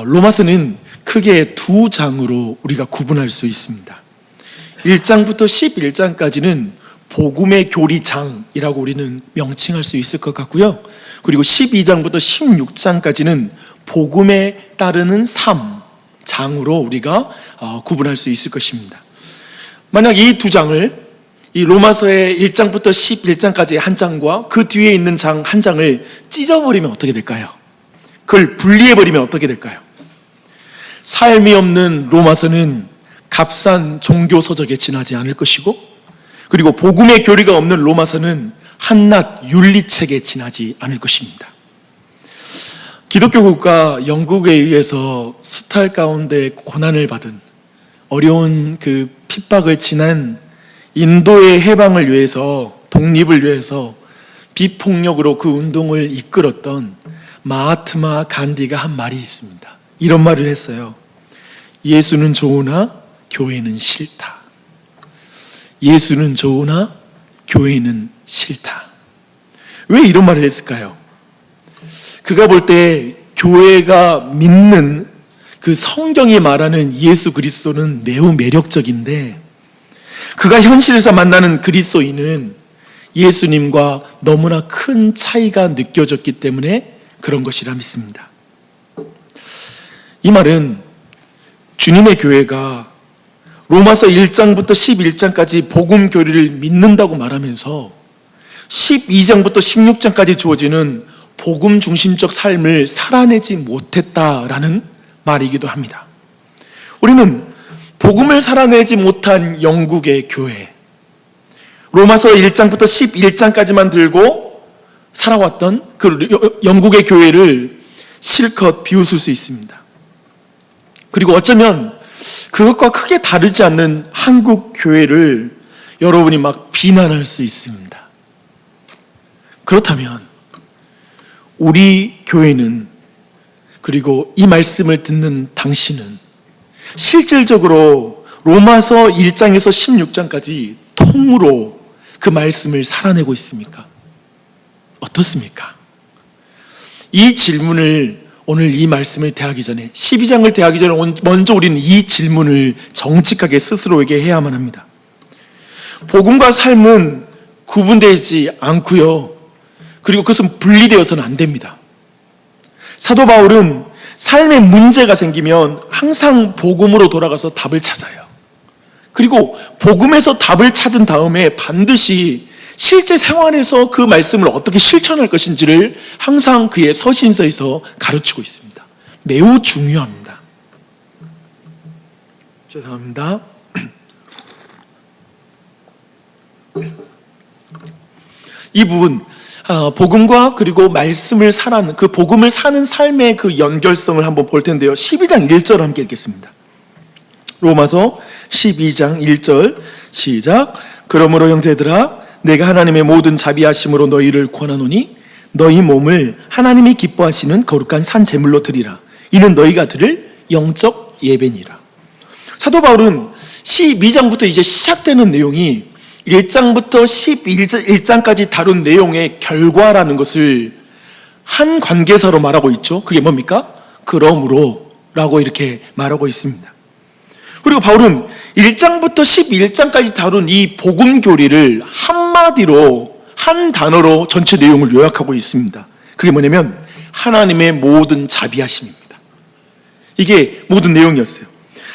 로마서는 크게 두 장으로 우리가 구분할 수 있습니다. 1장부터 11장까지는 복음의 교리장이라고 우리는 명칭할 수 있을 것 같고요. 그리고 12장부터 16장까지는 복음에 따르는 삶 장으로 우리가 구분할 수 있을 것입니다. 만약 이 두 장을, 이 로마서의 1장부터 11장까지의 한 장과 그 뒤에 있는 장 한 장을 찢어버리면 어떻게 될까요? 그걸 분리해버리면 어떻게 될까요? 삶이 없는 로마서는 값싼 종교서적에 지나지 않을 것이고, 그리고 복음의 교리가 없는 로마서는 한낱 윤리책에 지나지 않을 것입니다. 기독교 국가 영국에 의해서 수탈 가운데 고난을 받은, 어려운 그 핍박을 지난 인도의 해방을 위해서, 독립을 위해서 비폭력으로 그 운동을 이끌었던 마하트마 간디가 한 말이 있습니다. 이런 말을 했어요. 예수는 좋으나 교회는 싫다. 예수는 좋으나 교회는 싫다. 왜 이런 말을 했을까요? 그가 볼 때 교회가 믿는 그 성경이 말하는 예수 그리스도는 매우 매력적인데, 그가 현실에서 만나는 그리스도인은 예수님과 너무나 큰 차이가 느껴졌기 때문에 그런 것이라 믿습니다. 이 말은 주님의 교회가 로마서 1장부터 11장까지 복음 교리를 믿는다고 말하면서 12장부터 16장까지 주어지는 복음 중심적 삶을 살아내지 못했다라는 말이기도 합니다. 우리는 복음을 살아내지 못한 영국의 교회, 로마서 1장부터 11장까지만 들고 살아왔던 그 영국의 교회를 실컷 비웃을 수 있습니다. 그리고 어쩌면 그것과 크게 다르지 않는 한국 교회를 여러분이 막 비난할 수 있습니다. 그렇다면 우리 교회는, 그리고 이 말씀을 듣는 당신은 실질적으로 로마서 1장에서 16장까지 통으로 그 말씀을 살아내고 있습니까? 어떻습니까? 이 질문을, 오늘 이 말씀을 대하기 전에, 12장을 대하기 전에 먼저 우리는 이 질문을 정직하게 스스로에게 해야만 합니다. 복음과 삶은 구분되지 않고요, 그리고 그것은 분리되어서는 안 됩니다. 사도 바울은 삶에 문제가 생기면 항상 복음으로 돌아가서 답을 찾아요. 그리고 복음에서 답을 찾은 다음에 반드시 실제 생활에서 그 말씀을 어떻게 실천할 것인지를 항상 그의 서신서에서 가르치고 있습니다. 매우 중요합니다. 죄송합니다. 이 부분, 복음과 그리고 말씀을 사는, 그 복음을 사는 삶의 그 연결성을 한번 볼 텐데요. 12장 1절 함께 읽겠습니다. 로마서 12장 1절 시작. 그러므로 형제들아, 내가 하나님의 모든 자비하심으로 너희를 권하노니 너희 몸을 하나님이 기뻐하시는 거룩한 산 제물로 드리라. 이는 너희가 드릴 영적 예배니라. 사도 바울은 12장부터 이제 시작되는 내용이 1장부터 11장까지 다룬 내용의 결과라는 것을 한 관계사로 말하고 있죠. 그게 뭡니까? 그러므로 라고 이렇게 말하고 있습니다. 그리고 바울은 1장부터 11장까지 다룬 이 복음 교리를 한마디로, 한 단어로 전체 내용을 요약하고 있습니다. 그게 뭐냐면 하나님의 모든 자비하심입니다. 이게 모든 내용이었어요.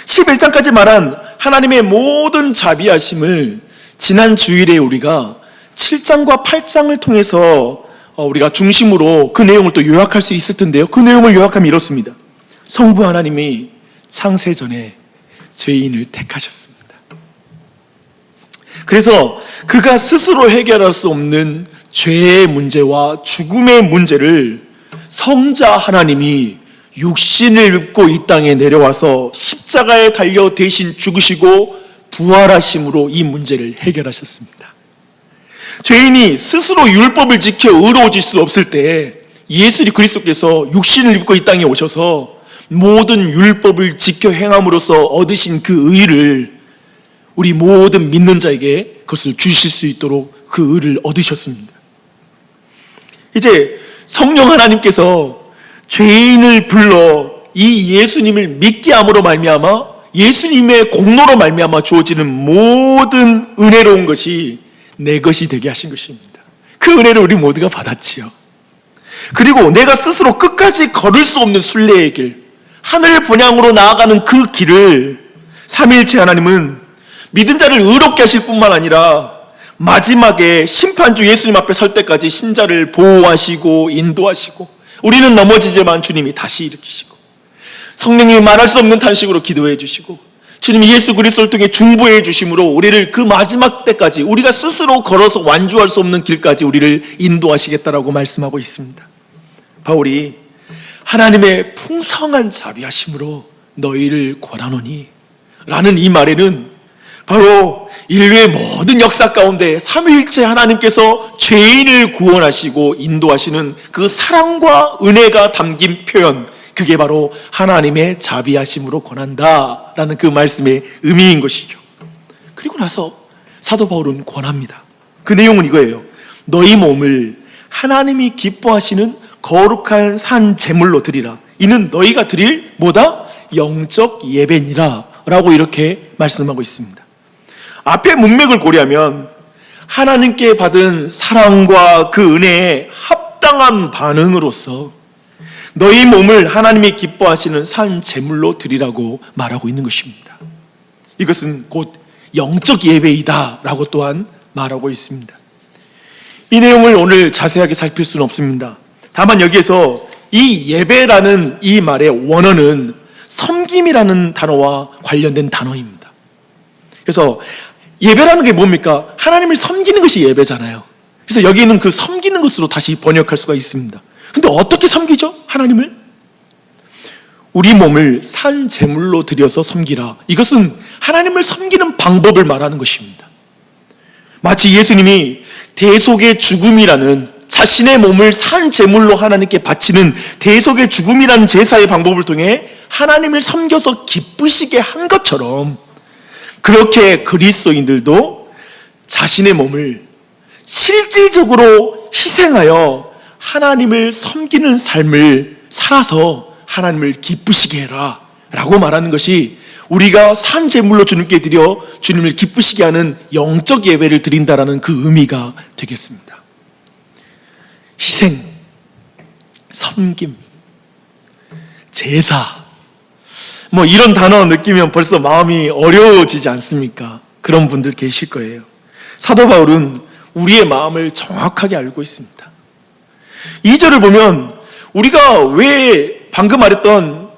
11장까지 말한 하나님의 모든 자비하심을 지난 주일에 우리가 7장과 8장을 통해서 우리가 중심으로 그 내용을 또 요약할 수 있을 텐데요. 그 내용을 요약하면 이렇습니다. 성부 하나님이 창세전에 죄인을 택하셨습니다. 그래서 그가 스스로 해결할 수 없는 죄의 문제와 죽음의 문제를 성자 하나님이 육신을 입고 이 땅에 내려와서 십자가에 달려 대신 죽으시고 부활하심으로 이 문제를 해결하셨습니다. 죄인이 스스로 율법을 지켜 의로워질 수 없을 때 예수 그리스도께서 육신을 입고 이 땅에 오셔서 모든 율법을 지켜 행함으로써 얻으신 그 의를 우리 모든 믿는 자에게 그것을 주실 수 있도록 그 의를 얻으셨습니다. 이제 성령 하나님께서 죄인을 불러 이 예수님을 믿게 함으로 말미암아 예수님의 공로로 말미암아 주어지는 모든 은혜로운 것이 내 것이 되게 하신 것입니다. 그 은혜를 우리 모두가 받았지요. 그리고 내가 스스로 끝까지 걸을 수 없는 순례의 길, 하늘 본향으로 나아가는 그 길을 삼위일체 하나님은 믿은 자를 의롭게 하실 뿐만 아니라 마지막에 심판주 예수님 앞에 설 때까지 신자를 보호하시고 인도하시고, 우리는 넘어지지만 주님이 다시 일으키시고, 성령님이 말할 수 없는 탄식으로 기도해 주시고, 주님이 예수 그리스도를 통해 중보해 주심으로 우리를 그 마지막 때까지, 우리가 스스로 걸어서 완주할 수 없는 길까지 우리를 인도하시겠다라고 말씀하고 있습니다. 바울이 하나님의 풍성한 자비하심으로 너희를 권하노니 라는 이 말에는 바로 인류의 모든 역사 가운데 삼위일체 하나님께서 죄인을 구원하시고 인도하시는 그 사랑과 은혜가 담긴 표현, 그게 바로 하나님의 자비하심으로 권한다라는 그 말씀의 의미인 것이죠. 그리고 나서 사도 바울은 권합니다. 그 내용은 이거예요. 너희 몸을 하나님이 기뻐하시는 거룩한 산 제물로 드리라. 이는 너희가 드릴 뭐다? 영적 예배니라 라고 이렇게 말씀하고 있습니다. 앞에 문맥을 고려하면 하나님께 받은 사랑과 그 은혜에 합당한 반응으로서 너희 몸을 하나님이 기뻐하시는 산 제물로 드리라고 말하고 있는 것입니다. 이것은 곧 영적 예배이다 라고 또한 말하고 있습니다. 이 내용을 오늘 자세하게 살필 수는 없습니다. 다만 여기에서 이 예배라는 이 말의 원어는 섬김이라는 단어와 관련된 단어입니다. 그래서 예배라는 게 뭡니까? 하나님을 섬기는 것이 예배잖아요. 그래서 여기는 그 섬기는 것으로 다시 번역할 수가 있습니다. 근데 어떻게 섬기죠? 하나님을? 우리 몸을 산 제물로 드려서 섬기라. 이것은 하나님을 섬기는 방법을 말하는 것입니다. 마치 예수님이 대속의 죽음이라는, 자신의 몸을 산 제물로 하나님께 바치는 대속의 죽음이라는 제사의 방법을 통해 하나님을 섬겨서 기쁘시게 한 것처럼, 그렇게 그리스도인들도 자신의 몸을 실질적으로 희생하여 하나님을 섬기는 삶을 살아서 하나님을 기쁘시게 해라 라고 말하는 것이, 우리가 산 제물로 주님께 드려 주님을 기쁘시게 하는 영적 예배를 드린다라는 그 의미가 되겠습니다. 희생, 섬김, 제사, 이런 단어 느끼면 벌써 마음이 어려워지지 않습니까? 그런 분들 계실 거예요. 사도 바울은 우리의 마음을 정확하게 알고 있습니다. 2절을 보면 우리가 왜 방금 말했던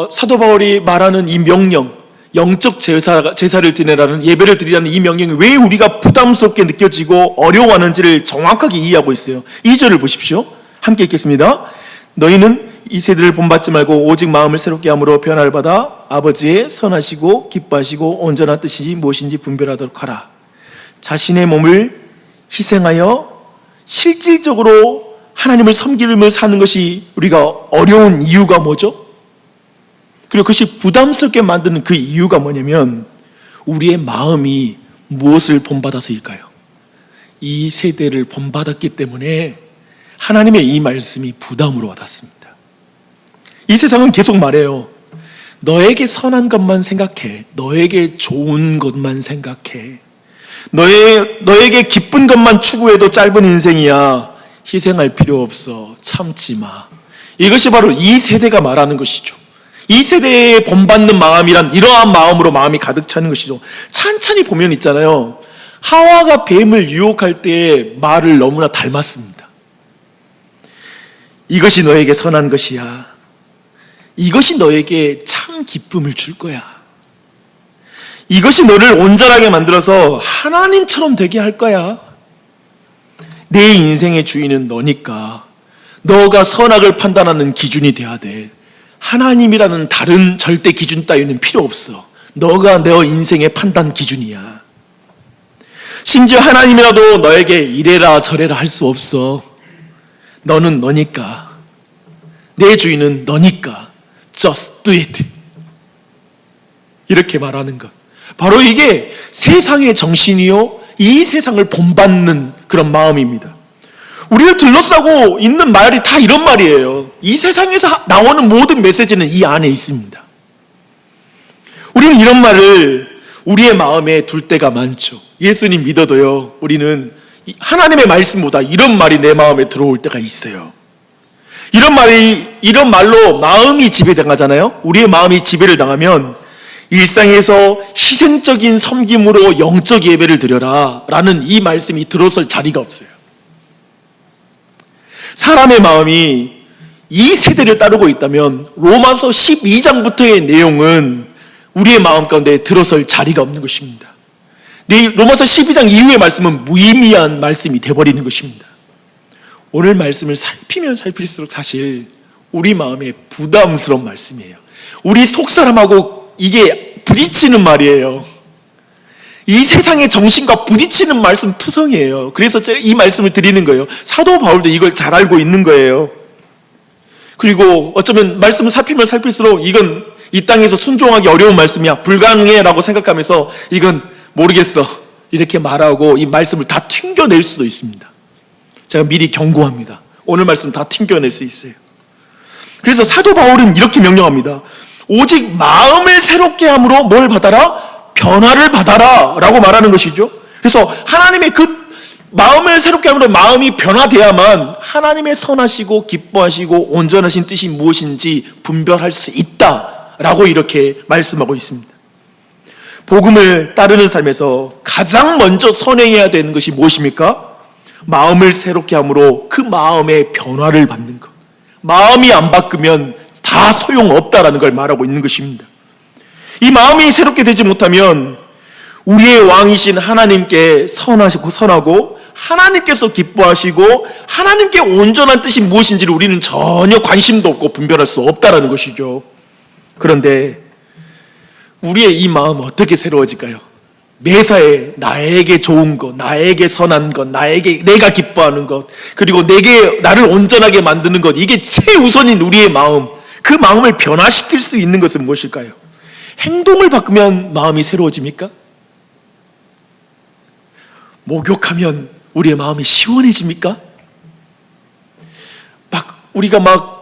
사도 바울이 말하는 이 명령, 영적 제사를 드리라는, 예배를 드리라는 이 명령이 왜 우리가 부담스럽게 느껴지고 어려워하는지를 정확하게 이해하고 있어요. 2절을 보십시오. 함께 읽겠습니다. 너희는 이 세대를 본받지 말고 오직 마음을 새롭게 함으로 변화를 받아 아버지의 선하시고 기뻐하시고 온전한 뜻이 무엇인지 분별하도록 하라. 자신의 몸을 희생하여 실질적으로 하나님을 섬기며 사는 것이 우리가 어려운 이유가 뭐죠? 그리고 그것이 부담스럽게 만드는 그 이유가 뭐냐면, 우리의 마음이 무엇을 본받아서일까요? 이 세대를 본받았기 때문에 하나님의 이 말씀이 부담으로 와닿습니다. 이 세상은 계속 말해요. 너에게 선한 것만 생각해. 너에게 좋은 것만 생각해. 너에게 기쁜 것만 추구해도 짧은 인생이야. 희생할 필요 없어. 참지 마. 이것이 바로 이 세대가 말하는 것이죠. 이 세대에 본받는 마음이란 이러한 마음으로 마음이 가득 차는 것이죠. 찬찬히 보면 있잖아요. 하와가 뱀을 유혹할 때의 말을 너무나 닮았습니다. 이것이 너에게 선한 것이야. 이것이 너에게 참 기쁨을 줄 거야. 이것이 너를 온전하게 만들어서 하나님처럼 되게 할 거야. 내 인생의 주인은 너니까 너가 선악을 판단하는 기준이 돼야 돼. 하나님이라는 다른 절대 기준 따위는 필요 없어. 너가 내 인생의 판단 기준이야. 심지어 하나님이라도 너에게 이래라 저래라 할 수 없어. 너는 너니까. 내 주인은 너니까. Just do it. 이렇게 말하는 것. 바로 이게 세상의 정신이요, 이 세상을 본받는 그런 마음입니다. 우리를 둘러싸고 있는 말이 다 이런 말이에요. 이 세상에서 나오는 모든 메시지는 이 안에 있습니다. 우리는 이런 말을 우리의 마음에 둘 때가 많죠. 예수님 믿어도요, 우리는 하나님의 말씀보다 이런 말이 내 마음에 들어올 때가 있어요. 이런 말로 마음이 지배당하잖아요. 우리의 마음이 지배를 당하면 일상에서 희생적인 섬김으로 영적 예배를 드려라 라는 이 말씀이 들어설 자리가 없어요. 사람의 마음이 이 세대를 따르고 있다면 로마서 12장부터의 내용은 우리의 마음 가운데 들어설 자리가 없는 것입니다. 로마서 12장 이후의 말씀은 무의미한 말씀이 되어버리는 것입니다. 오늘 말씀을 살피면 살필수록 사실 우리 마음에 부담스러운 말씀이에요. 우리 속사람하고 이게 부딪히는 말이에요. 이 세상의 정신과 부딪히는 말씀 투성이에요. 그래서 제가 이 말씀을 드리는 거예요. 사도 바울도 이걸 잘 알고 있는 거예요. 그리고 어쩌면 말씀을 살피면 살필수록 이건 이 땅에서 순종하기 어려운 말씀이야, 불가능해 라고 생각하면서 이건 모르겠어 이렇게 말하고 이 말씀을 다 튕겨낼 수도 있습니다. 제가 미리 경고합니다. 오늘 말씀 다 튕겨낼 수 있어요. 그래서 사도 바울은 이렇게 명령합니다. 오직 마음을 새롭게 함으로 뭘 받아라? 변화를 받아라 라고 말하는 것이죠. 그래서 하나님의 그 마음을 새롭게 함으로 마음이 변화돼야만 하나님의 선하시고 기뻐하시고 온전하신 뜻이 무엇인지 분별할 수 있다라고 이렇게 말씀하고 있습니다. 복음을 따르는 삶에서 가장 먼저 선행해야 되는 것이 무엇입니까? 마음을 새롭게 함으로 그 마음의 변화를 받는 것. 마음이 안 바뀌면 다 소용없다라는 걸 말하고 있는 것입니다. 이 마음이 새롭게 되지 못하면 우리의 왕이신 하나님께 선하고 하나님께서 기뻐하시고 하나님께 온전한 뜻이 무엇인지를 우리는 전혀 관심도 없고 분별할 수 없다라는 것이죠. 그런데 우리의 이 마음 어떻게 새로워질까요? 매사에 나에게 좋은 것, 나에게 선한 것, 내가 기뻐하는 것, 그리고 나를 온전하게 만드는 것, 이게 최우선인 우리의 마음, 그 마음을 변화시킬 수 있는 것은 무엇일까요? 행동을 바꾸면 마음이 새로워집니까? 목욕하면 우리의 마음이 시원해집니까? 우리가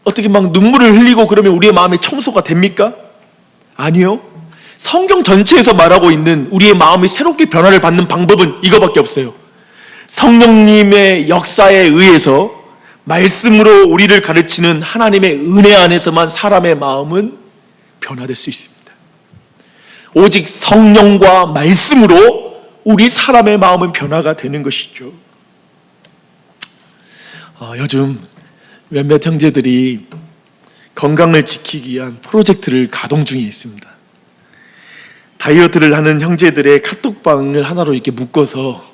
어떻게 눈물을 흘리고 그러면 우리의 마음이 청소가 됩니까? 아니요. 성경 전체에서 말하고 있는 우리의 마음이 새롭게 변화를 받는 방법은 이거밖에 없어요. 성령님의 역사에 의해서 말씀으로 우리를 가르치는 하나님의 은혜 안에서만 사람의 마음은 변화될 수 있습니다. 오직 성령과 말씀으로 우리 사람의 마음은 변화가 되는 것이죠. 요즘 몇몇 형제들이 건강을 지키기 위한 프로젝트를 가동 중에 있습니다. 다이어트를 하는 형제들의 카톡방을 하나로 이렇게 묶어서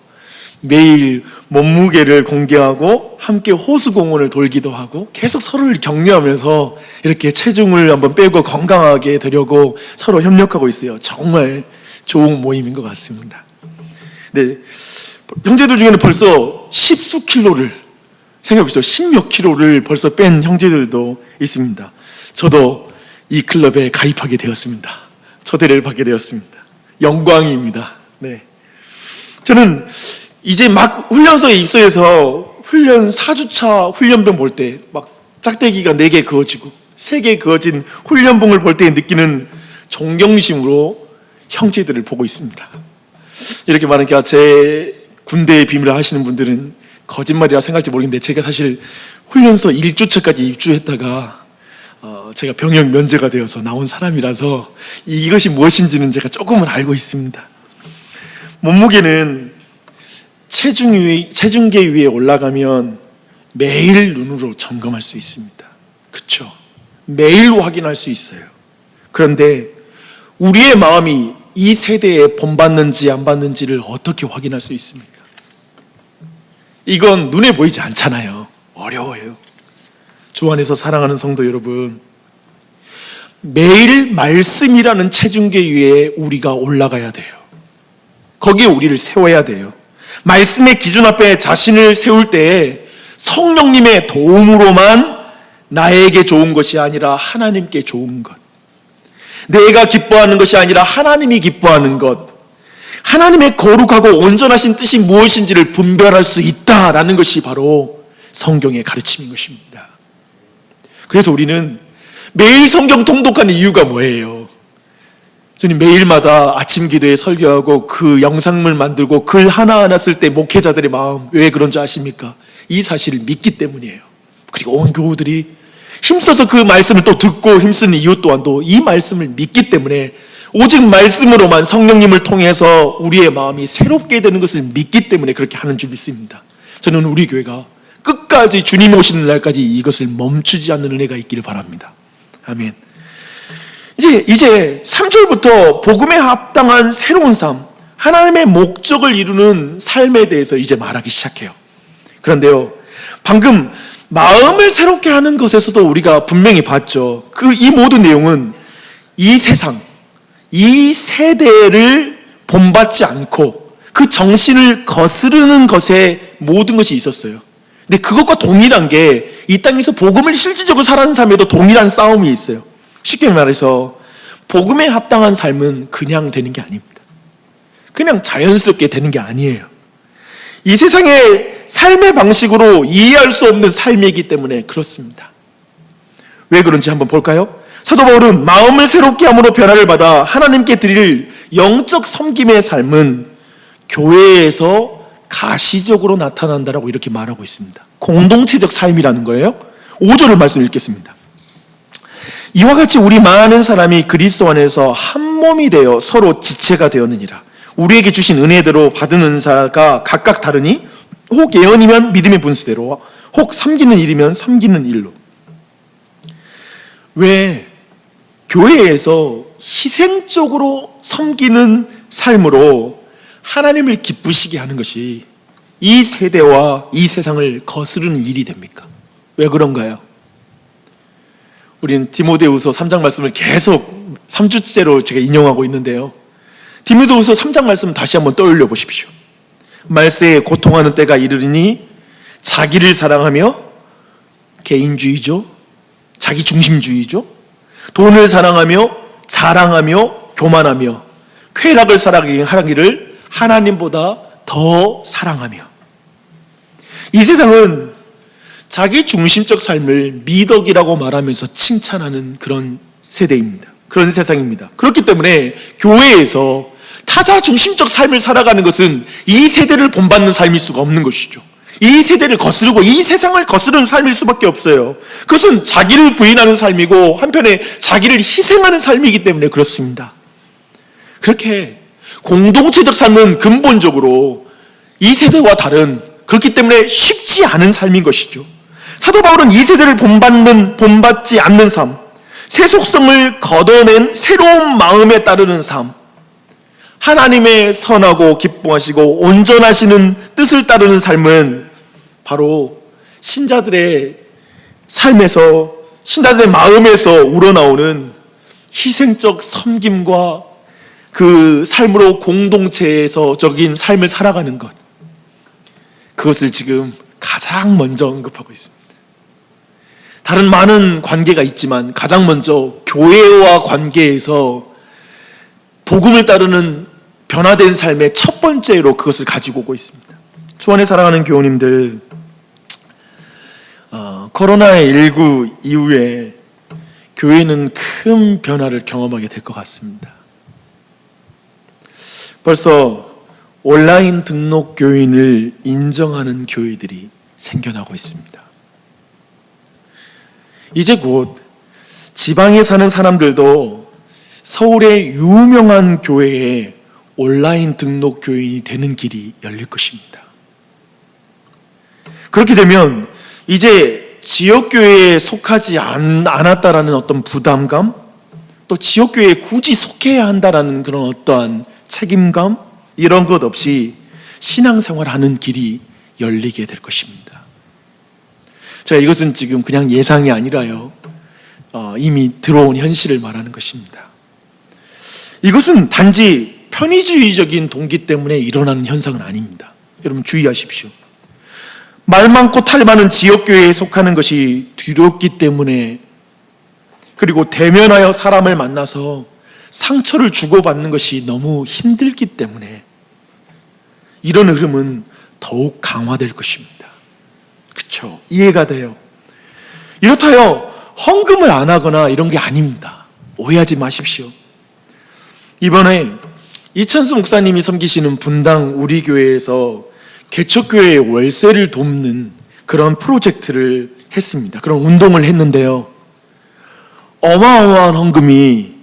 매일 몸무게를 공개하고 함께 호수공원을 돌기도 하고 계속 서로를 격려하면서 이렇게 체중을 한번 빼고 건강하게 되려고 서로 협력하고 있어요. 정말 좋은 모임인 것 같습니다. 네, 형제들 중에는 벌써 십수 킬로를, 생각해보시죠. 10몇 킬로를 벌써 뺀 형제들도 있습니다. 저도 이 클럽에 가입하게 되었습니다. 초대를 받게 되었습니다. 영광입니다. 네, 저는 이제 막 훈련소에 입소해서 훈련 4주차 훈련병 볼 때 짝대기가 4개 그어지고 3개 그어진 훈련봉을 볼 때 느끼는 존경심으로 형제들을 보고 있습니다. 이렇게 말하니까 제 군대의 비밀을 하시는 분들은 거짓말이라 생각할지 모르겠는데, 제가 사실 훈련소 1주차까지 입주했다가 제가 병역 면제가 되어서 나온 사람이라서 이것이 무엇인지는 제가 조금은 알고 있습니다. 몸무게는 체중계 위에 올라가면 매일 눈으로 점검할 수 있습니다. 그렇죠? 매일 확인할 수 있어요. 그런데 우리의 마음이 이 세대에 본받는지 안 받는지를 어떻게 확인할 수 있습니까? 이건 눈에 보이지 않잖아요. 어려워요. 주 안에서 사랑하는 성도 여러분, 매일 말씀이라는 체중계 위에 우리가 올라가야 돼요. 거기에 우리를 세워야 돼요. 말씀의 기준 앞에 자신을 세울 때에 성령님의 도움으로만 나에게 좋은 것이 아니라 하나님께 좋은 것, 내가 기뻐하는 것이 아니라 하나님이 기뻐하는 것, 하나님의 거룩하고 온전하신 뜻이 무엇인지를 분별할 수 있다라는 것이 바로 성경의 가르침인 것입니다. 그래서 우리는 매일 성경 통독하는 이유가 뭐예요? 저는 매일마다 아침 기도에 설교하고 그 영상물 만들고 글 하나하나 쓸 때 목회자들의 마음, 왜 그런지 아십니까? 이 사실을 믿기 때문이에요. 그리고 온 교우들이 힘써서 그 말씀을 또 듣고 힘쓰는 이유 또한도 이 말씀을 믿기 때문에, 오직 말씀으로만 성령님을 통해서 우리의 마음이 새롭게 되는 것을 믿기 때문에 그렇게 하는 줄 믿습니다. 저는 우리 교회가 끝까지 주님 오시는 날까지 이것을 멈추지 않는 은혜가 있기를 바랍니다. 아멘. 이제 3절부터 복음에 합당한 새로운 삶, 하나님의 목적을 이루는 삶에 대해서 이제 말하기 시작해요. 그런데요, 방금 마음을 새롭게 하는 것에서도 우리가 분명히 봤죠. 이 모든 내용은 이 세상, 이 세대를 본받지 않고 그 정신을 거스르는 것에 모든 것이 있었어요. 근데 그것과 동일한 게 이 땅에서 복음을 실질적으로 살아가는 삶에도 동일한 싸움이 있어요. 쉽게 말해서 복음에 합당한 삶은 그냥 되는 게 아닙니다. 그냥 자연스럽게 되는 게 아니에요. 이 세상의 삶의 방식으로 이해할 수 없는 삶이기 때문에 그렇습니다. 왜 그런지 한번 볼까요? 사도 바울은 마음을 새롭게 함으로 변화를 받아 하나님께 드릴 영적 섬김의 삶은 교회에서 가시적으로 나타난다라고 이렇게 말하고 있습니다. 공동체적 삶이라는 거예요. 5절을 말씀 읽겠습니다. 이와 같이 우리 많은 사람이 그리스도 안에서 한 몸이 되어 서로 지체가 되었느니라. 우리에게 주신 은혜대로 받은 은사가 각각 다르니 혹 예언이면 믿음의 분수대로, 혹 섬기는 일이면 섬기는 일로. 왜 교회에서 희생적으로 섬기는 삶으로 하나님을 기쁘시게 하는 것이 이 세대와 이 세상을 거스르는 일이 됩니까? 왜 그런가요? 우리는 디모데후서 3장 말씀을 계속 3주째로 제가 인용하고 있는데요, 디모데후서 3장 말씀 다시 한번 떠올려 보십시오. 말세에 고통하는 때가 이르리니 자기를 사랑하며, 개인주의죠, 자기 중심주의죠, 돈을 사랑하며 자랑하며 교만하며 쾌락을 사랑하기를 하나님보다 더 사랑하며. 이 세상은 자기 중심적 삶을 미덕이라고 말하면서 칭찬하는 그런 세대입니다. 그런 세상입니다. 그렇기 때문에 교회에서 타자 중심적 삶을 살아가는 것은 이 세대를 본받는 삶일 수가 없는 것이죠. 이 세대를 거스르고 이 세상을 거스르는 삶일 수밖에 없어요. 그것은 자기를 부인하는 삶이고 한편에 자기를 희생하는 삶이기 때문에 그렇습니다. 그렇게 공동체적 삶은 근본적으로 이 세대와 다른, 그렇기 때문에 쉽지 않은 삶인 것이죠. 사도 바울은 이 세대를 본받지 않는 삶, 새 속성을 걷어낸 새로운 마음에 따르는 삶, 하나님의 선하고 기뻐하시고 온전하시는 뜻을 따르는 삶은 바로 신자들의 삶에서, 신자들의 마음에서 우러나오는 희생적 섬김과 그 삶으로 공동체에서적인 삶을 살아가는 것, 그것을 지금 가장 먼저 언급하고 있습니다. 다른 많은 관계가 있지만 가장 먼저 교회와 관계에서 복음을 따르는 변화된 삶의 첫 번째로 그것을 가지고 오고 있습니다. 주안에 사랑하는 교우님들, 코로나19 이후에 교회는 큰 변화를 경험하게 될 것 같습니다. 벌써 온라인 등록 교인을 인정하는 교회들이 생겨나고 있습니다. 이제 곧 지방에 사는 사람들도 서울의 유명한 교회에 온라인 등록 교인이 되는 길이 열릴 것입니다. 그렇게 되면 이제 지역교회에 속하지 않았다라는 어떤 부담감, 또 지역교회에 굳이 속해야 한다라는 그런 어떠한 책임감, 이런 것 없이 신앙생활하는 길이 열리게 될 것입니다. 자, 이것은 지금 그냥 예상이 아니라요, 이미 들어온 현실을 말하는 것입니다. 이것은 단지 편의주의적인 동기 때문에 일어나는 현상은 아닙니다. 여러분 주의하십시오. 말 많고 탈 많은 지역교회에 속하는 것이 두렵기 때문에, 그리고 대면하여 사람을 만나서 상처를 주고받는 것이 너무 힘들기 때문에 이런 흐름은 더욱 강화될 것입니다. 그렇죠? 이해가 돼요. 이렇다요 헌금을 안 하거나 이런 게 아닙니다. 오해하지 마십시오. 이번에 이찬수 목사님이 섬기시는 분당 우리 교회에서 개척교회의 월세를 돕는 그런 프로젝트를 했습니다. 그런 운동을 했는데요, 어마어마한 헌금이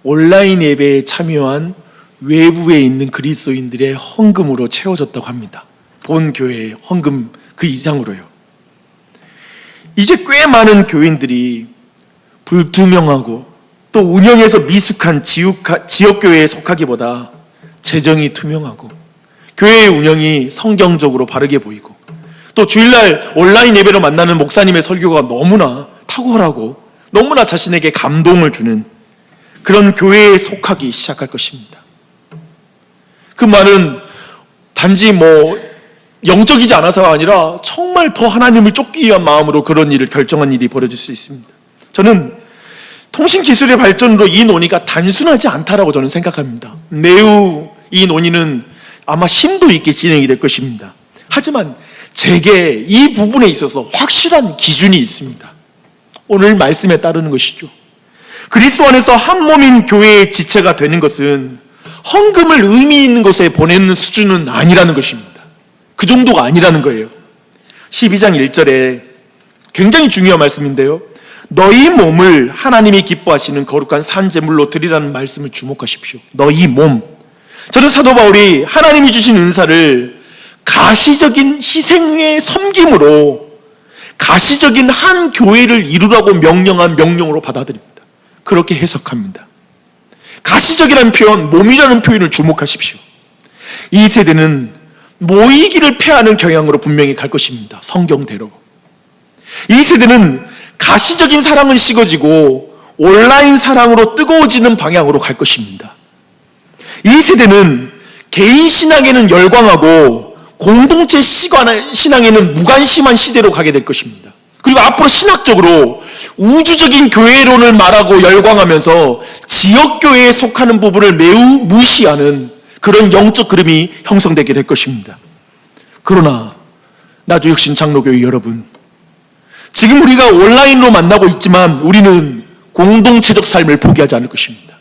온라인 예배에 참여한 외부에 있는 그리스도인들의 헌금으로 채워졌다고 합니다. 본 교회의 헌금 그 이상으로요. 이제 꽤 많은 교인들이 불투명하고 또 운영에서 미숙한 지역교회에 속하기보다 재정이 투명하고 교회의 운영이 성경적으로 바르게 보이고 또 주일날 온라인 예배로 만나는 목사님의 설교가 너무나 탁월하고 너무나 자신에게 감동을 주는 그런 교회에 속하기 시작할 것입니다. 그 말은 단지 영적이지 않아서가 아니라 정말 더 하나님을 쫓기 위한 마음으로 그런 일을 결정한 일이 벌어질 수 있습니다. 저는 통신기술의 발전으로 이 논의가 단순하지 않다라고 저는 생각합니다. 매우 이 논의는 아마 심도 있게 진행이 될 것입니다. 하지만 제게 이 부분에 있어서 확실한 기준이 있습니다. 오늘 말씀에 따르는 것이죠. 그리스도 안에서 한 몸인 교회의 지체가 되는 것은 헌금을 의미 있는 것에 보내는 수준은 아니라는 것입니다. 그 정도가 아니라는 거예요. 12장 1절에 굉장히 중요한 말씀인데요, 너희 몸을 하나님이 기뻐하시는 거룩한 산 제물로 드리라는 말씀을 주목하십시오. 너희 몸. 저는 사도 바울이 하나님이 주신 은사를 가시적인 희생의 섬김으로 가시적인 한 교회를 이루라고 명령한 명령으로 받아들입니다. 그렇게 해석합니다. 가시적이라는 표현, 몸이라는 표현을 주목하십시오. 이 세대는 모이기를 패하는 경향으로 분명히 갈 것입니다. 성경대로. 이 세대는 가시적인 사랑은 식어지고 온라인 사랑으로 뜨거워지는 방향으로 갈 것입니다. 이 세대는 개인 신앙에는 열광하고 공동체 신앙에는 무관심한 시대로 가게 될 것입니다. 그리고 앞으로 신학적으로 우주적인 교회론을 말하고 열광하면서 지역교회에 속하는 부분을 매우 무시하는 그런 영적 그림이 형성되게 될 것입니다. 그러나 나주혁신 장로교회 여러분, 지금 우리가 온라인으로 만나고 있지만 우리는 공동체적 삶을 포기하지 않을 것입니다.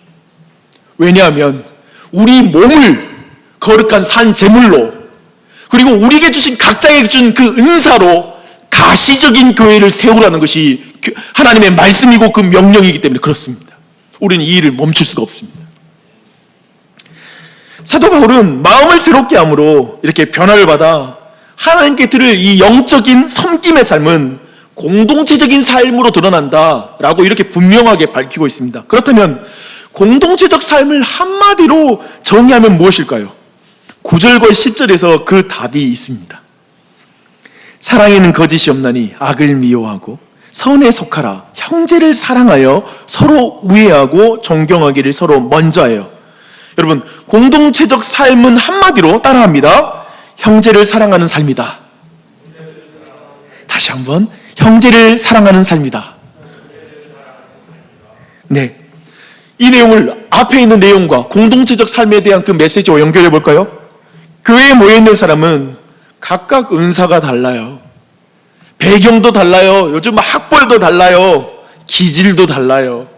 왜냐하면 우리 몸을 거룩한 산 제물로, 그리고 우리에게 주신 각자에게 준 그 은사로 가시적인 교회를 세우라는 것이 하나님의 말씀이고 그 명령이기 때문에 그렇습니다. 우리는 이 일을 멈출 수가 없습니다. 사도 바울은 마음을 새롭게 함으로 이렇게 변화를 받아 하나님께 드릴 이 영적인 섬김의 삶은 공동체적인 삶으로 드러난다라고 이렇게 분명하게 밝히고 있습니다. 그렇다면 공동체적 삶을 한마디로 정의하면 무엇일까요? 9절과 10절에서 그 답이 있습니다. 사랑에는 거짓이 없나니 악을 미워하고 선에 속하라. 형제를 사랑하여 서로 우애하고 존경하기를 서로 먼저 하여. 여러분, 공동체적 삶은 한마디로 따라합니다. 형제를 사랑하는 삶이다. 다시 한번, 형제를 사랑하는 삶이다. 네, 이 내용을 앞에 있는 내용과 공동체적 삶에 대한 그 메시지와 연결해 볼까요? 교회에 모여있는 사람은 각각 은사가 달라요. 배경도 달라요. 요즘 학벌도 달라요. 기질도 달라요.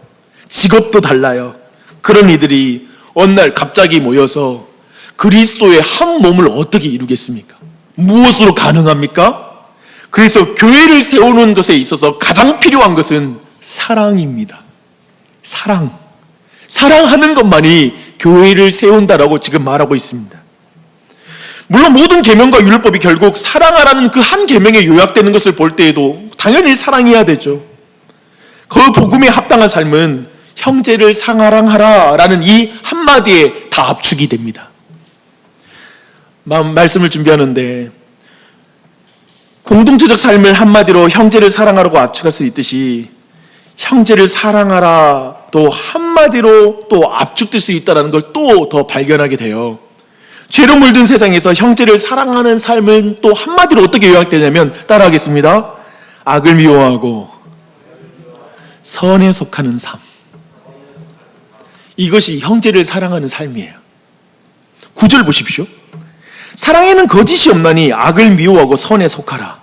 직업도 달라요. 그런 이들이 어느 날 갑자기 모여서 그리스도의 한 몸을 어떻게 이루겠습니까? 무엇으로 가능합니까? 그래서 교회를 세우는 것에 있어서 가장 필요한 것은 사랑입니다. 사랑. 사랑하는 것만이 교회를 세운다라고 지금 말하고 있습니다. 물론 모든 계명과 율법이 결국 사랑하라는 그 한 계명에 요약되는 것을 볼 때에도 당연히 사랑해야 되죠. 그 복음에 합당한 삶은 형제를 사랑하라라는 이 한마디에 다 압축이 됩니다. 말씀을 준비하는데 공동체적 삶을 한마디로 형제를 사랑하라고 압축할 수 있듯이 형제를 사랑하라 또 한마디로 또 압축될 수 있다는 걸 또 더 발견하게 돼요. 죄로 물든 세상에서 형제를 사랑하는 삶은 또 한마디로 어떻게 요약되냐면, 따라하겠습니다. 악을 미워하고 선에 속하는 삶. 이것이 형제를 사랑하는 삶이에요. 9절 보십시오. 사랑에는 거짓이 없나니 악을 미워하고 선에 속하라.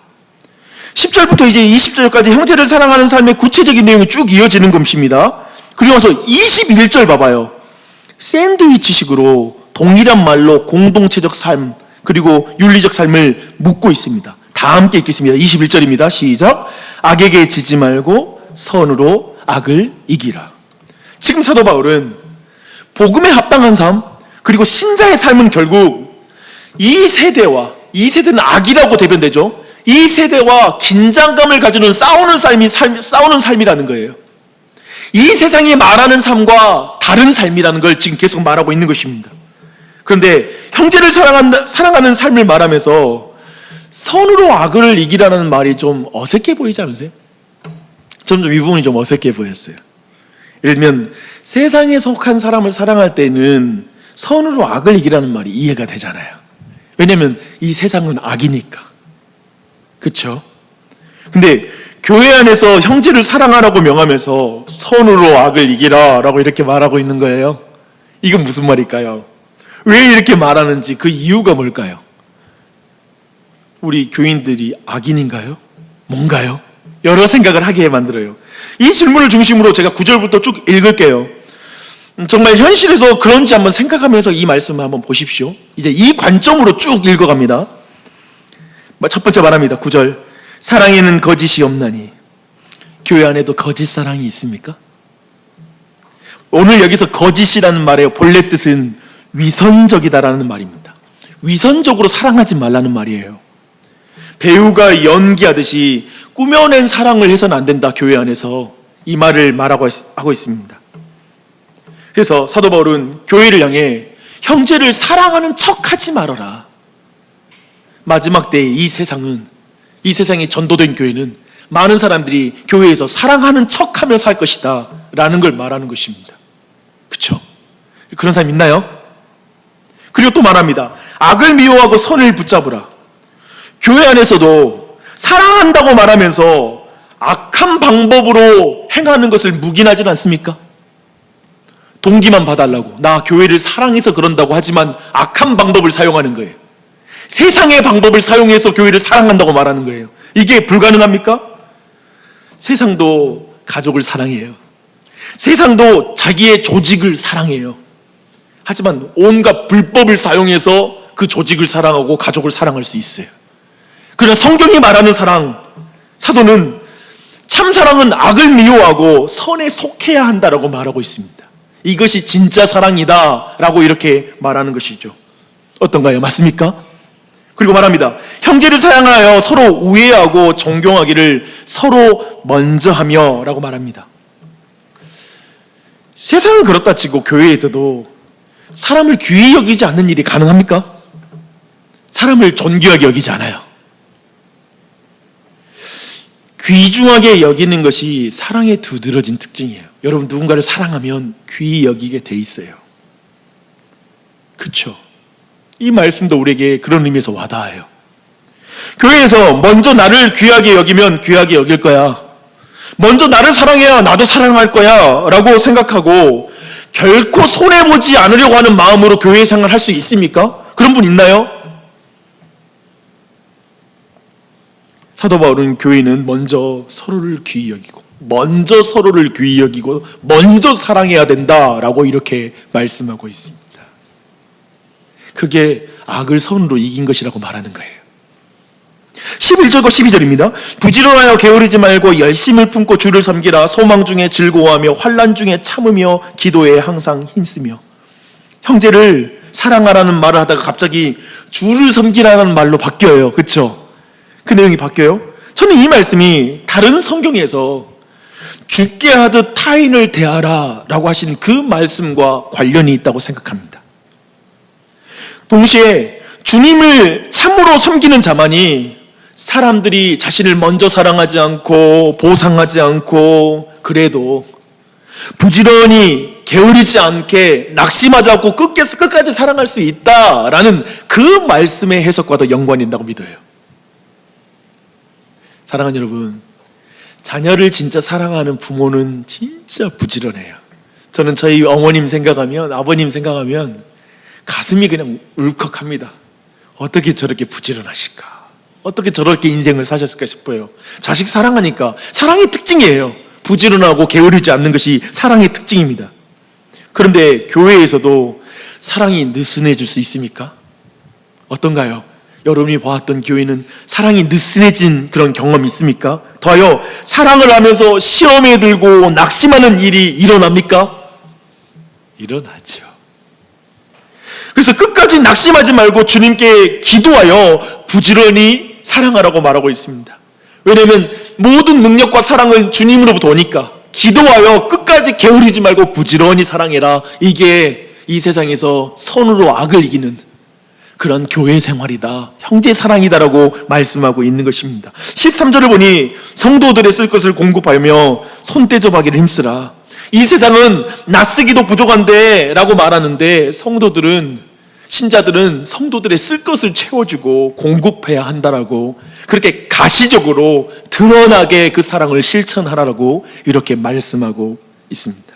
10절부터 이제 20절까지 형제를 사랑하는 삶의 구체적인 내용이 쭉 이어지는 것입니다. 그리고 나서 21절 봐봐요. 샌드위치식으로 동일한 말로 공동체적 삶 그리고 윤리적 삶을 묻고 있습니다. 다 함께 읽겠습니다. 21절입니다. 시작. 악에게 지지 말고 선으로 악을 이기라. 지금 사도 바울은 복음에 합당한 삶 그리고 신자의 삶은 결국 이 세대는 악이라고 대변되죠. 이 세대와 긴장감을 가지는 싸우는 삶이라는 거예요. 이 세상이 말하는 삶과 다른 삶이라는 걸 지금 계속 말하고 있는 것입니다. 그런데 형제를 사랑하는 삶을 말하면서 선으로 악을 이기라는 말이 좀 어색해 보이지 않으세요? 점점 이 부분이 좀 어색해 보였어요. 예를 들면 세상에 속한 사람을 사랑할 때는 선으로 악을 이기라는 말이 이해가 되잖아요. 왜냐하면 이 세상은 악이니까. 그렇죠? 근데 교회 안에서 형제를 사랑하라고 명하면서 선으로 악을 이기라 라고 이렇게 말하고 있는 거예요. 이건 무슨 말일까요? 왜 이렇게 말하는지 그 이유가 뭘까요? 우리 교인들이 악인인가요? 뭔가요? 여러 생각을 하게 만들어요. 이 질문을 중심으로 제가 9절부터 쭉 읽을게요. 정말 현실에서 그런지 한번 생각하면서 이 말씀을 한번 보십시오. 이제 이 관점으로 쭉 읽어갑니다. 첫 번째 말합니다. 9절. 사랑에는 거짓이 없나니. 교회 안에도 거짓 사랑이 있습니까? 오늘 여기서 거짓이라는 말의 본래 뜻은 위선적이다라는 말입니다. 위선적으로 사랑하지 말라는 말이에요. 배우가 연기하듯이 꾸며낸 사랑을 해서는 안 된다. 교회 안에서 이 말을 말하고 하고 있습니다. 그래서 사도 바울은 교회를 향해 형제를 사랑하는 척하지 말아라. 마지막 때에 이 세상에 전도된 교회는 많은 사람들이 교회에서 사랑하는 척하며 살 것이다 라는 걸 말하는 것입니다. 그렇죠? 그런 사람 있나요? 그리고 또 말합니다. 악을 미워하고 선을 붙잡으라. 교회 안에서도 사랑한다고 말하면서 악한 방법으로 행하는 것을 묵인하지 않습니까? 동기만 봐달라고. 나 교회를 사랑해서 그런다고 하지만 악한 방법을 사용하는 거예요. 세상의 방법을 사용해서 교회를 사랑한다고 말하는 거예요. 이게 불가능합니까? 세상도 가족을 사랑해요. 세상도 자기의 조직을 사랑해요. 하지만 온갖 불법을 사용해서 그 조직을 사랑하고 가족을 사랑할 수 있어요. 그러나 성경이 말하는 사랑, 사도는 참 사랑은 악을 미워하고 선에 속해야 한다라고 말하고 있습니다. 이것이 진짜 사랑이다 라고 이렇게 말하는 것이죠. 어떤가요? 맞습니까? 그리고 말합니다. 형제를 사랑하여 서로 우애하고 존경하기를 서로 먼저 하며 라고 말합니다. 세상은 그렇다 치고 교회에서도 사람을 귀히 여기지 않는 일이 가능합니까? 사람을 존귀하게 여기지 않아요. 귀중하게 여기는 것이 사랑의 두드러진 특징이에요. 여러분 누군가를 사랑하면 귀히 여기게 돼 있어요. 그렇죠? 이 말씀도 우리에게 그런 의미에서 와닿아요. 교회에서 먼저 나를 귀하게 여기면 귀하게 여길 거야. 먼저 나를 사랑해야 나도 사랑할 거야 라고 생각하고 결코 손해보지 않으려고 하는 마음으로 교회 생활을 할 수 있습니까? 그런 분 있나요? 사도 바울은 교회는 먼저 서로를 귀히 여기고 먼저 서로를 귀히 여기고 먼저 사랑해야 된다라고 이렇게 말씀하고 있습니다. 그게 악을 선으로 이긴 것이라고 말하는 거예요. 11절과 12절입니다. 부지런하여 게으르지 말고 열심을 품고 주를 섬기라. 소망 중에 즐거워하며 환난 중에 참으며 기도에 항상 힘쓰며. 형제를 사랑하라는 말을 하다가 갑자기 주를 섬기라는 말로 바뀌어요. 그렇죠? 그 내용이 바뀌어요. 저는 이 말씀이 다른 성경에서 죽게 하듯 타인을 대하라 라고 하신 그 말씀과 관련이 있다고 생각합니다. 동시에 주님을 참으로 섬기는 자만이 사람들이 자신을 먼저 사랑하지 않고 보상하지 않고 그래도 부지런히 게으르지 않게 낙심하지 않고 끝까지 사랑할 수 있다라는 그 말씀의 해석과도 연관이 있다고 믿어요. 사랑하는 여러분, 자녀를 진짜 사랑하는 부모는 진짜 부지런해요. 저는 저희 어머님 생각하면, 아버님 생각하면 가슴이 그냥 울컥합니다. 어떻게 저렇게 부지런하실까? 어떻게 저렇게 인생을 사셨을까 싶어요. 자식 사랑하니까. 사랑의 특징이에요. 부지런하고 게으르지 않는 것이 사랑의 특징입니다. 그런데 교회에서도 사랑이 느슨해질 수 있습니까? 어떤가요? 여러분이 보았던 교회는 사랑이 느슨해진 그런 경험이 있습니까? 더하여 사랑을 하면서 시험에 들고 낙심하는 일이 일어납니까? 일어나죠. 그래서 끝까지 낙심하지 말고 주님께 기도하여 부지런히 사랑하라고 말하고 있습니다. 왜냐하면 모든 능력과 사랑은 주님으로부터 오니까 기도하여 끝까지 게으르지 말고 부지런히 사랑해라. 이게 이 세상에서 선으로 악을 이기는 그런 교회 생활이다, 형제 사랑이다라고 말씀하고 있는 것입니다. 13절을 보니 성도들의 쓸 것을 공급하며 손대접하기를 힘쓰라. 이 세상은 낯쓰기도 부족한데 라고 말하는데 성도들은, 신자들은 성도들의 쓸 것을 채워주고 공급해야 한다라고, 그렇게 가시적으로 드러나게 그 사랑을 실천하라고 이렇게 말씀하고 있습니다.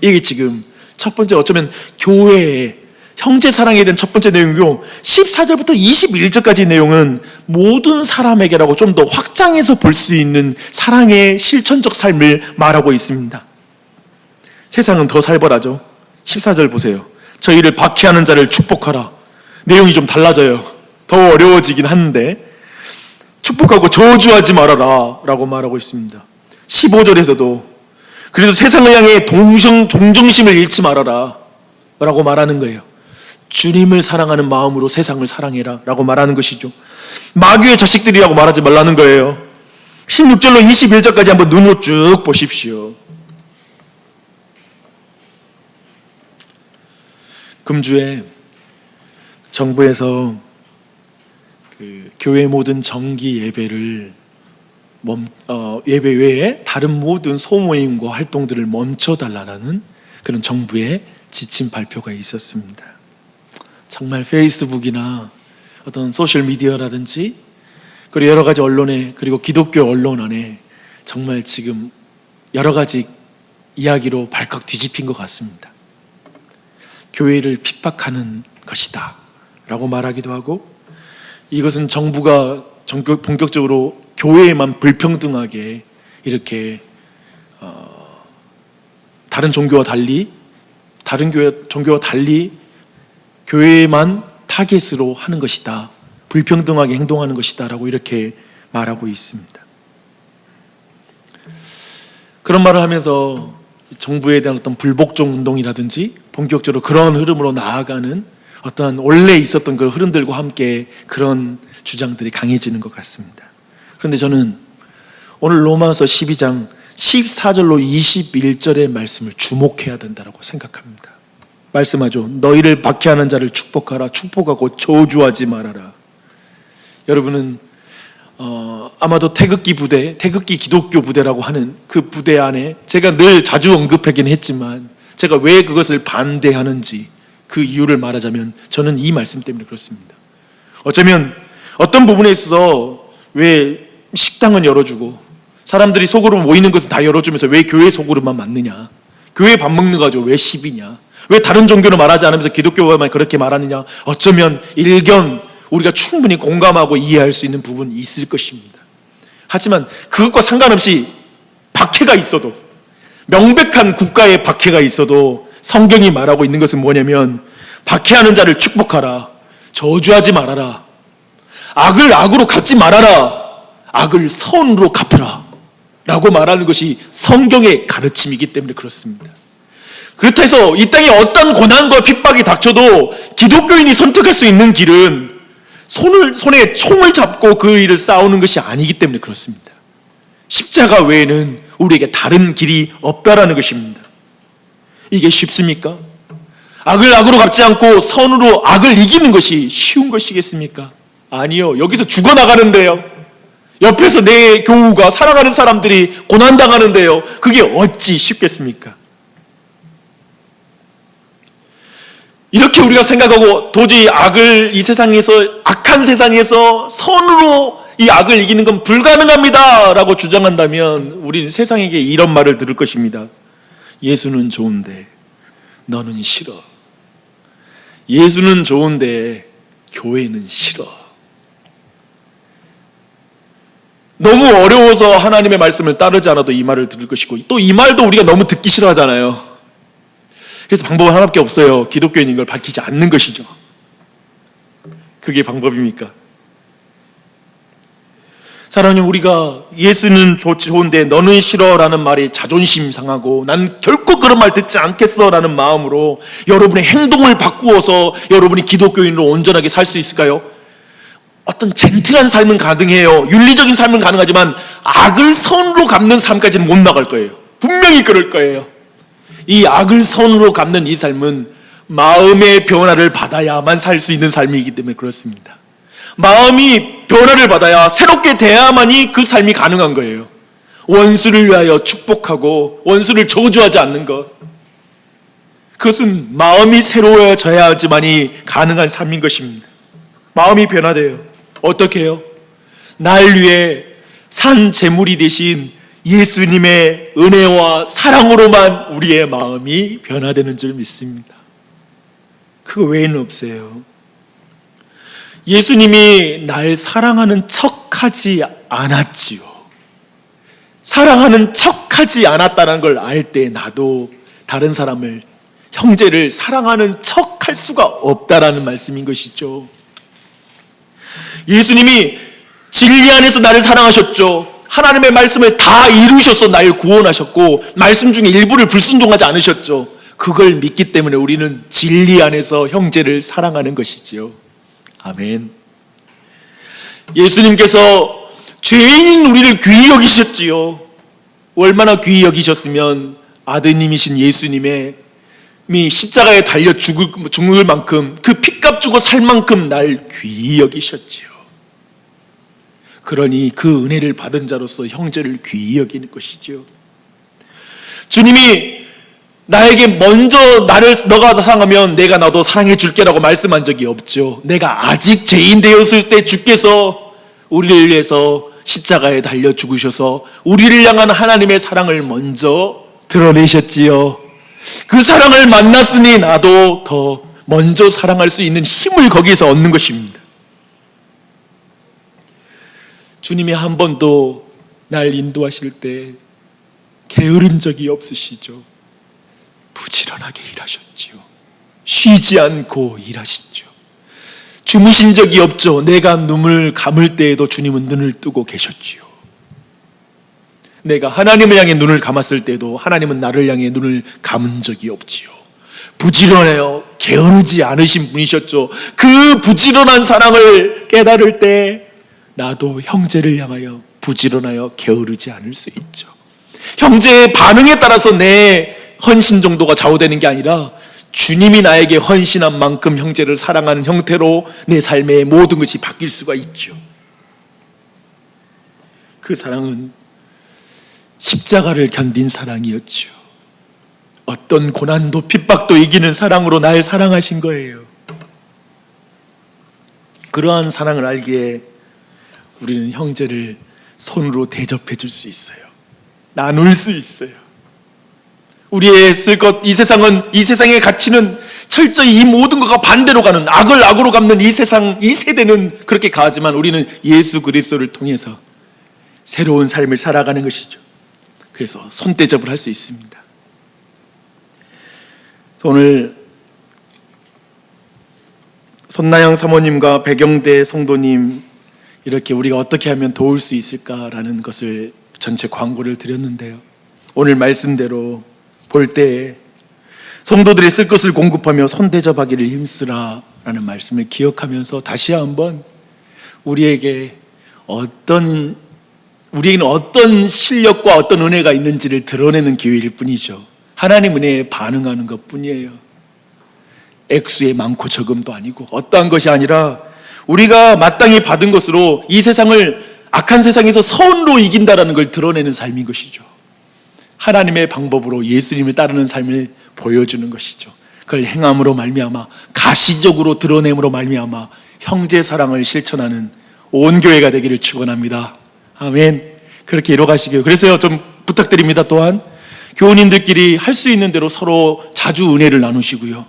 이게 지금 첫 번째, 어쩌면 교회의 형제 사랑에 대한 첫 번째 내용이고, 14절부터 21절까지 내용은 모든 사람에게라고 좀 더 확장해서 볼 수 있는 사랑의 실천적 삶을 말하고 있습니다. 세상은 더 살벌하죠. 14절 보세요. 저희를 박해하는 자를 축복하라. 내용이 좀 달라져요. 더 어려워지긴 하는데, 축복하고 저주하지 말아라 라고 말하고 있습니다. 15절에서도 그래서 세상을 향해 동정심을 잃지 말아라 라고 말하는 거예요. 주님을 사랑하는 마음으로 세상을 사랑해라 라고 말하는 것이죠. 마귀의 자식들이라고 말하지 말라는 거예요. 16절로 21절까지 한번 눈으로 쭉 보십시오. 금주에 정부에서 교회 모든 정기 예배를 예배 외에 다른 모든 소모임과 활동들을 멈춰달라는 그런 정부의 지침 발표가 있었습니다. 정말 페이스북이나 어떤 소셜미디어라든지 그리고 여러 가지 언론에, 그리고 기독교 언론 안에 정말 지금 여러 가지 이야기로 발칵 뒤집힌 것 같습니다. 교회를 핍박하는 것이다 라고 말하기도 하고, 이것은 정부가 본격적으로 교회에만 불평등하게 이렇게 다른 종교와 달리 교회만 타겟으로 하는 것이다, 불평등하게 행동하는 것이다 라고 이렇게 말하고 있습니다. 그런 말을 하면서 정부에 대한 어떤 불복종 운동이라든지 본격적으로 그런 흐름으로 나아가는 어떤 원래 있었던 그 흐름들과 함께 그런 주장들이 강해지는 것 같습니다. 그런데 저는 오늘 로마서 12장 14절로 21절의 말씀을 주목해야 된다고 생각합니다. 말씀하죠. 너희를 박해하는 자를 축복하라. 축복하고 저주하지 말아라. 여러분은 아마도 태극기 기독교 부대라고 하는 그 부대 안에 제가 늘 자주 언급하긴 했지만, 제가 왜 그것을 반대하는지 그 이유를 말하자면 저는 이 말씀 때문에 그렇습니다. 어쩌면 어떤 부분에 있어서 왜 식당은 열어주고 사람들이 속으로 모이는 것은 다 열어주면서 왜 교회 속으로만 맞느냐, 교회 밥 먹는 거 가지고 왜 시비냐, 왜 다른 종교는 말하지 않으면서 기독교만 그렇게 말하느냐, 어쩌면 일견 우리가 충분히 공감하고 이해할 수 있는 부분이 있을 것입니다. 하지만 그것과 상관없이 박해가 있어도, 명백한 국가의 박해가 있어도 성경이 말하고 있는 것은 뭐냐면, 박해하는 자를 축복하라, 저주하지 말아라, 악을 악으로 갚지 말아라, 악을 선으로 갚으라 라고 말하는 것이 성경의 가르침이기 때문에 그렇습니다. 그렇다 해서 이 땅에 어떤 고난과 핍박이 닥쳐도 기독교인이 선택할 수 있는 길은 손에 총을 잡고 그 일을 싸우는 것이 아니기 때문에 그렇습니다. 십자가 외에는 우리에게 다른 길이 없다라는 것입니다. 이게 쉽습니까? 악을 악으로 갚지 않고 선으로 악을 이기는 것이 쉬운 것이겠습니까? 아니요. 여기서 죽어나가는데요. 옆에서 내 교우가, 사랑하는 사람들이 고난당하는데요. 그게 어찌 쉽겠습니까? 이렇게 우리가 생각하고 도저히 이 세상에서, 악한 세상에서 선으로 이 악을 이기는 건 불가능합니다 라고 주장한다면 우리는 세상에게 이런 말을 들을 것입니다. 예수는 좋은데 너는 싫어. 예수는 좋은데 교회는 싫어. 너무 어려워서 하나님의 말씀을 따르지 않아도 이 말을 들을 것이고, 또 이 말도 우리가 너무 듣기 싫어하잖아요. 그래서 방법은 하나밖에 없어요. 기독교인인 걸 밝히지 않는 것이죠. 그게 방법입니까? 사랑하님, 우리가 예수는 좋은데 너는 싫어라는 말이 자존심 상하고 난 결코 그런 말 듣지 않겠어라는 마음으로 여러분의 행동을 바꾸어서 여러분이 기독교인으로 온전하게 살 수 있을까요? 어떤 젠틀한 삶은 가능해요. 윤리적인 삶은 가능하지만 악을 선으로 갚는 삶까지는 못 나갈 거예요. 분명히 그럴 거예요. 이 악을 선으로 갚는 이 삶은 마음의 변화를 받아야만 살 수 있는 삶이기 때문에 그렇습니다. 마음이 변화를 받아야 새롭게 돼야만이 그 삶이 가능한 거예요. 원수를 위하여 축복하고 원수를 저주하지 않는 것, 그것은 마음이 새로워져야지만이 가능한 삶인 것입니다. 마음이 변화돼요. 어떻게 해요? 날 위해 산 제물이 되신 예수님의 은혜와 사랑으로만 우리의 마음이 변화되는 줄 믿습니다. 그거 외에는 없어요. 예수님이 날 사랑하는 척하지 않았지요. 사랑하는 척하지 않았다는 걸 알 때 나도 다른 사람을, 형제를 사랑하는 척할 수가 없다라는 말씀인 것이죠. 예수님이 진리 안에서 나를 사랑하셨죠. 하나님의 말씀을 다 이루셔서 날 구원하셨고 말씀 중에 일부를 불순종하지 않으셨죠. 그걸 믿기 때문에 우리는 진리 안에서 형제를 사랑하는 것이지요. 아멘. 예수님께서 죄인인 우리를 귀히 여기셨지요. 얼마나 귀히 여기셨으면 아드님이신 예수님의 십자가에 달려 죽을 만큼, 그 핏값 주고 살 만큼 날 귀히 여기셨지요. 그러니 그 은혜를 받은 자로서 형제를 귀히 여기는 것이죠. 주님이 나에게 먼저 너가 사랑하면 내가 나도 사랑해 줄게라고 말씀한 적이 없죠. 내가 아직 죄인 되었을 때 주께서 우리를 위해서 십자가에 달려 죽으셔서 우리를 향한 하나님의 사랑을 먼저 드러내셨지요. 그 사랑을 만났으니 나도 더 먼저 사랑할 수 있는 힘을 거기에서 얻는 것입니다. 주님이 한 번도 날 인도하실 때 게으른 적이 없으시죠. 부지런하게 일하셨지요. 쉬지 않고 일하시죠. 주무신 적이 없죠. 내가 눈을 감을 때에도 주님은 눈을 뜨고 계셨지요. 내가 하나님을 향해 눈을 감았을 때도 하나님은 나를 향해 눈을 감은 적이 없지요. 부지런해요. 게으르지 않으신 분이셨죠. 그 부지런한 사랑을 깨달을 때 나도 형제를 향하여 부지런하여 게으르지 않을 수 있죠. 형제의 반응에 따라서 내 헌신 정도가 좌우되는 게 아니라 주님이 나에게 헌신한 만큼 형제를 사랑하는 형태로 내 삶의 모든 것이 바뀔 수가 있죠. 그 사랑은 십자가를 견딘 사랑이었죠. 어떤 고난도 핍박도 이기는 사랑으로 날 사랑하신 거예요. 그러한 사랑을 알기에 우리는 형제를 손으로 대접해 줄 수 있어요. 나눌 수 있어요. 우리의 쓸 것, 이 세상의 가치는 철저히 이 모든 것과 반대로 가는, 악을 악으로 갚는 이 세상, 이 세대는 그렇게 가지만 우리는 예수 그리스도를 통해서 새로운 삶을 살아가는 것이죠. 그래서 손대접을 할 수 있습니다. 오늘 손나영 사모님과 백영대 성도님 이렇게 우리가 어떻게 하면 도울 수 있을까라는 것을 전체 광고를 드렸는데요. 오늘 말씀대로 볼 때 성도들이 쓸 것을 공급하며 손대접하기를 힘쓰라라는 말씀을 기억하면서 다시 한번 우리에게는 어떤 실력과 어떤 은혜가 있는지를 드러내는 기회일 뿐이죠. 하나님 은혜에 반응하는 것 뿐이에요. 액수의 많고 적음도 아니고 어떠한 것이 아니라 우리가 마땅히 받은 것으로 이 세상을, 악한 세상에서 선으로 이긴다라는 걸 드러내는 삶인 것이죠. 하나님의 방법으로 예수님을 따르는 삶을 보여주는 것이죠. 그걸 행함으로 말미암아, 가시적으로 드러냄으로 말미암아 형제 사랑을 실천하는 온 교회가 되기를 축원합니다. 아멘. 그렇게 이뤄가시길. 그래서요, 좀 부탁드립니다. 또한 교우님들끼리 할 수 있는 대로 서로 자주 은혜를 나누시고요,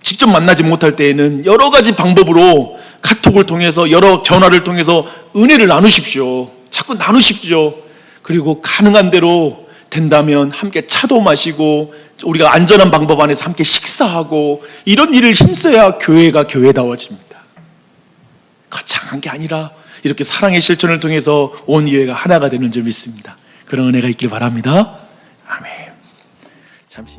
직접 만나지 못할 때에는 여러 가지 방법으로 카톡을 통해서 여러 전화를 통해서 은혜를 나누십시오. 자꾸 나누십시오. 그리고 가능한 대로 된다면 함께 차도 마시고 우리가 안전한 방법 안에서 함께 식사하고 이런 일을 힘써야 교회가 교회다워집니다. 거창한 게 아니라 이렇게 사랑의 실천을 통해서 온 교회가 하나가 되는 줄 믿습니다. 그런 은혜가 있길 바랍니다. 아멘. 잠시